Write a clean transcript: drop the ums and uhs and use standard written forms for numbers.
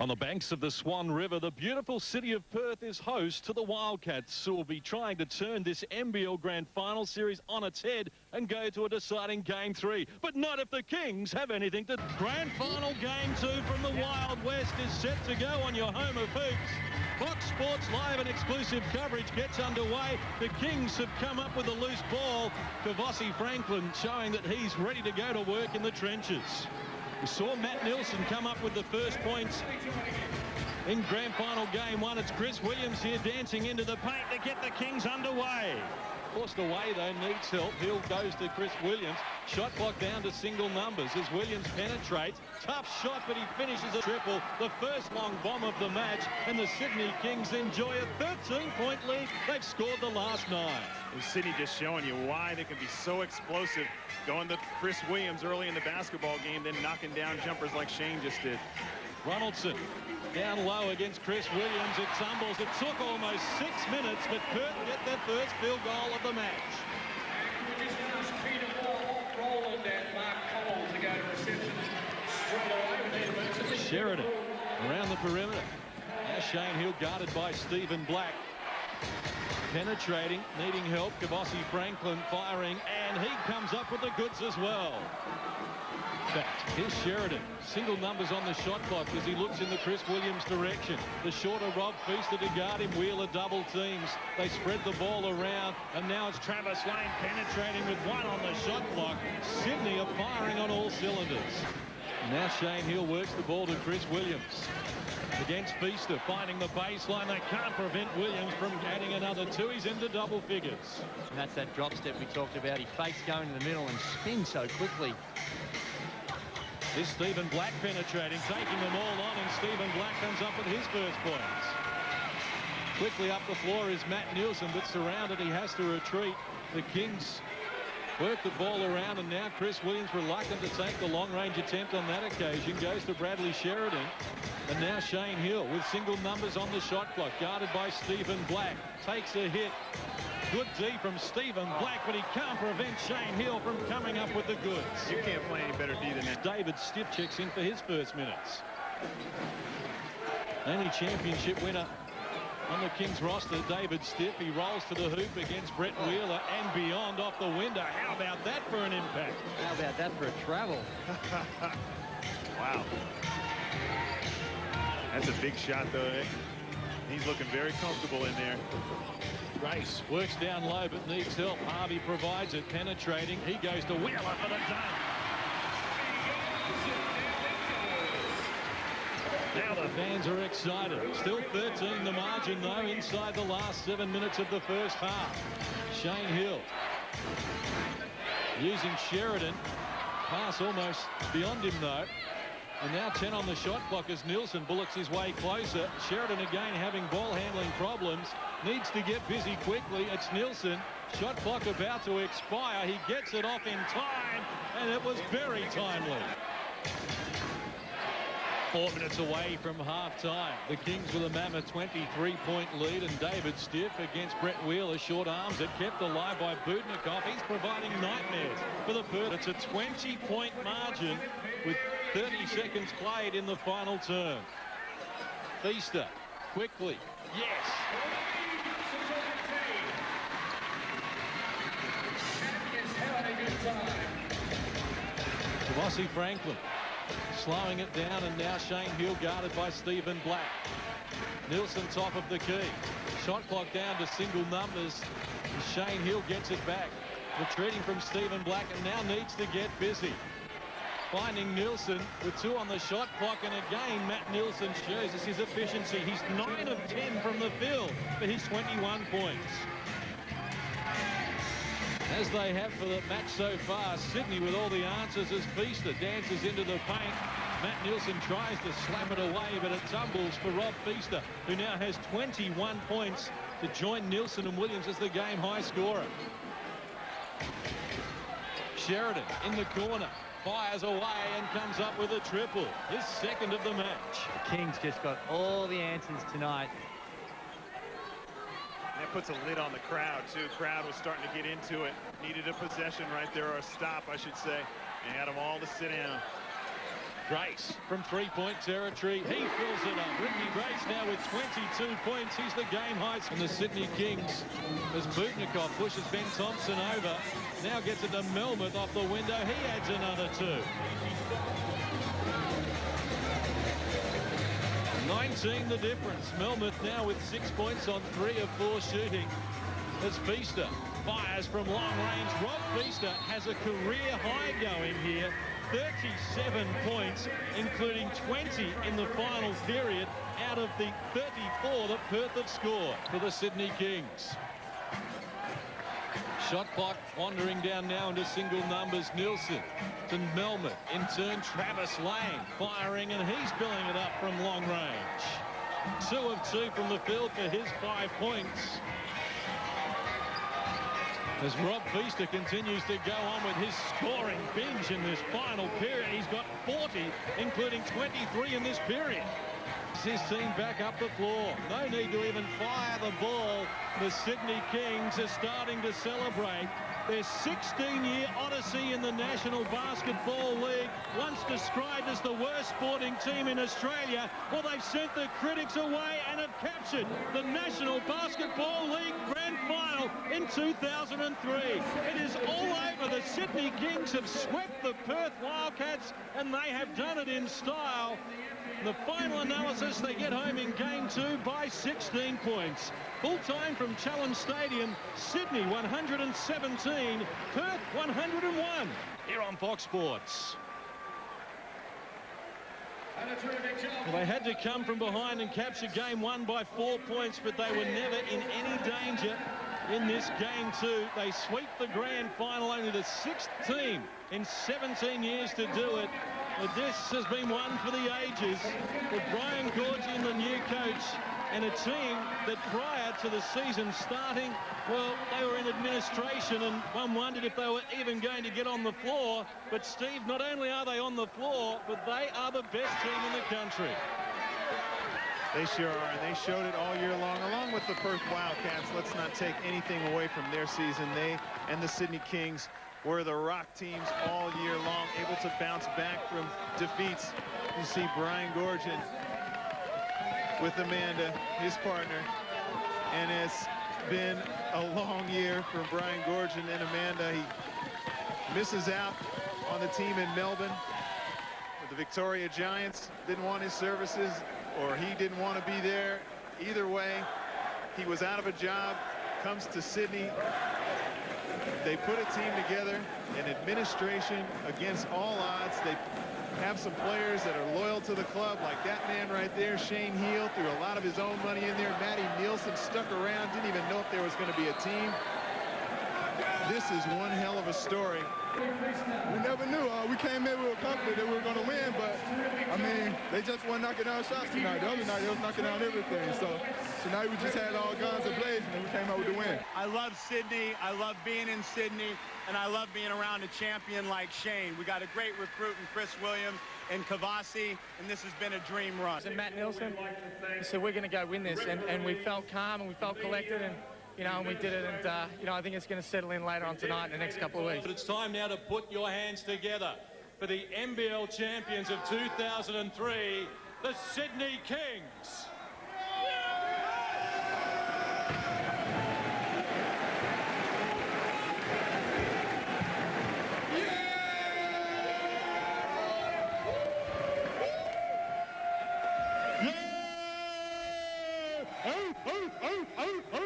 On the banks of the Swan River, the beautiful city of Perth is host to the Wildcats, who will be trying to turn this NBL Grand Final series on its head and go to a deciding Game 3. But not if the Kings have anything to... Grand Final Game 2 from the Wild West is set to go on your home of hoops. Fox Sports Live and exclusive coverage gets underway. The Kings have come up with a loose ball. Kavossi Franklin showing that he's ready to go to work in the trenches. We saw Matt Nilsson come up with the first points in Grand Final Game 1. It's Chris Williams here dancing into the paint to get the Kings underway. Forced away though, needs help. Hill goes to Chris Williams. Shot clock down to single numbers as Williams penetrates. Tough shot, but he finishes a triple. The first long bomb of the match, and the Sydney Kings enjoy a 13-point lead. They've scored the last 9. And Sydney just showing you why they can be so explosive. Going to Chris Williams early in the basketball game, then knocking down jumpers like Shane just did. Ronaldson down low against Chris Williams. It tumbles. It took almost 6 minutes, but Perth get their first field goal of the match. Sheridan around the perimeter. Now Shane Hill guarded by Stephen Black. Penetrating, needing help. Kavossi Franklin firing, and he comes up with the goods as well. Here's Sheridan. Single numbers on the shot clock as he looks in the Chris Williams direction. The shorter Rob Feaster to guard him. Wheeler double teams. They spread the ball around, and now it's Travis Lane penetrating with 1 on the shot clock. Sydney are firing on all cylinders. Now Shane Hill works the ball to Chris Williams. Against Feaster, finding the baseline. They can't prevent Williams from adding another 2. He's into double figures. And that's that drop step we talked about. He fakes going to the middle and spins so quickly. Is Stephen Black penetrating, taking them all on, and Stephen Black comes up with his first points. Quickly up the floor is Matt Nilsson, but surrounded, he has to retreat. The Kings work the ball around, and now Chris Williams, reluctant to take the long-range attempt on that occasion, goes to Bradley Sheridan. And now Shane Hill with single numbers on the shot clock, guarded by Stephen Black. Takes a hit. Good D from Stephen Black, but he can't prevent Shane Hill from coming up with the goods. You can't play any better D than that. David Stiff checks in for his first minutes. Only championship winner on the Kings roster, David Stiff. He rolls to the hoop against Brett Wheeler and beyond off the window. How about that for an impact? How about that for a travel? Wow. That's a big shot, though. He's looking very comfortable in there. Grace works down low but needs help. Harvey provides it, penetrating. He goes to Wheeler for the dunk. Now the fans are excited. Still 13 the margin, though, inside the last 7 minutes of the first half. Shane Hill using Sheridan. Pass almost beyond him, though. And now 10 on the shot clock as Nilsson bullets his way closer. Sheridan again having ball handling problems. Needs to get busy quickly. It's Nilsson. Shot clock about to expire. He gets it off in time, and it was very timely. 4 minutes away from half-time. The Kings with a mammoth 23-point lead, and David Stiff against Brett Wheeler. Short arms that kept alive by Budnikov. He's providing nightmares for the Perth. It's a 20-point margin with 30 seconds played in the final term. Feaster, quickly. Yes. Kavossi Franklin slowing it down, and now Shane Hill guarded by Stephen Black. Nilsson top of the key. Shot clock down to single numbers. Shane Hill gets it back. Retreating from Stephen Black, and now needs to get busy. Finding Nilsson with 2 on the shot clock, and again Matt Nilsson shows us his efficiency. He's 9 of 10 from the field for his 21 points. As they have for the match so far, Sydney with all the answers as Feaster dances into the paint. Matt Nilsson tries to slap it away, but it tumbles for Rob Feaster, who now has 21 points to join Nilsson and Williams as the game high scorer. Sheridan in the corner. Fires away and comes up with a triple. His second of the match. The Kings just got all the answers tonight. That puts a lid on the crowd, too. Crowd was starting to get into it. Needed a possession right there, or a stop, I should say. They had them all to sit down. Grace from three-point territory. He fills it up. Ricky Grace now with 22 points. He's the game high. And the Sydney Kings, as Butnikov pushes Ben Thompson over, now gets it to Melmoth off the window. He adds another 2. 19 the difference. Melmoth now with 6 points on 3 of 4 shooting. As Feaster fires from long range. Rob Feaster has a career high going here. 37 points, including 20 in the final period out of the 34 that Perth have scored for the Sydney Kings. Shot clock wandering down now into single numbers. Nielsen to Melmoth. In turn, Travis Lane firing, and he's filling it up from long range. 2 of 2 from the field for his 5 points. As Rob Feaster continues to go on with his scoring binge in this final period. He's got 40, including 23 in this period. His team back up the floor. No need to even fire the ball. The Sydney Kings are starting to celebrate their 16-year odyssey in the National Basketball League, once described as the worst sporting team in Australia. Well, they've sent the critics away and have captured the National Basketball League Grand Final in 2003. It is all over. The Sydney Kings have swept the Perth Wildcats, and they have done it in style. The final analysis, they get home in game 2 by 16 points. Full time from Challenge Stadium, Sydney 117, Perth 101. Here on Fox Sports. Well, they had to come from behind and capture game 1 by 4 points, but they were never in any danger in this game 2. They sweep the grand final, only the 6th team in 17 years to do it. But this has been one for the ages, with Brian Gorgian, the new coach, and a team that prior to the season starting, well, they were in administration, and one wondered if they were even going to get on the floor. But Steve, not only are they on the floor, but they are the best team in the country. They sure are, and they showed it all year long, along with the Perth Wildcats. Let's not take anything away from their season. They and the Sydney Kings were the rock teams all year long, able to bounce back from defeats. You see Brian Gorgian with Amanda, his partner, and it's been a long year for Brian Gorgian and Amanda. He misses out on the team in Melbourne. The Victoria Giants didn't want his services, or he didn't want to be there. Either way, he was out of a job, comes to Sydney. They put a team together, an administration against all odds. They have some players that are loyal to the club, like that man right there, Shane Heel, threw a lot of his own money in there. Matty Nielsen stuck around, didn't even know if there was going to be a team. This is one hell of a story. We never knew. We came in, we were confident that we were going to win, but, I mean, they just weren't knocking down shots tonight. The other night, they was knocking down everything. So tonight, we just had all guns ablazing, and we came out with the win. I love Sydney. I love being in Sydney, and I love being around a champion like Shane. We got a great recruit in Chris Williams and Kavasi, and this has been a dream run. And Matt Nielsen, he said, we're going to go win this, and we felt calm, and we felt collected, and you know, and we did it, and, you know, I think it's going to settle in later on tonight in the next couple of weeks. But it's time now to put your hands together for the NBL champions of 2003, the Sydney Kings. Oh, oh, oh, oh, oh.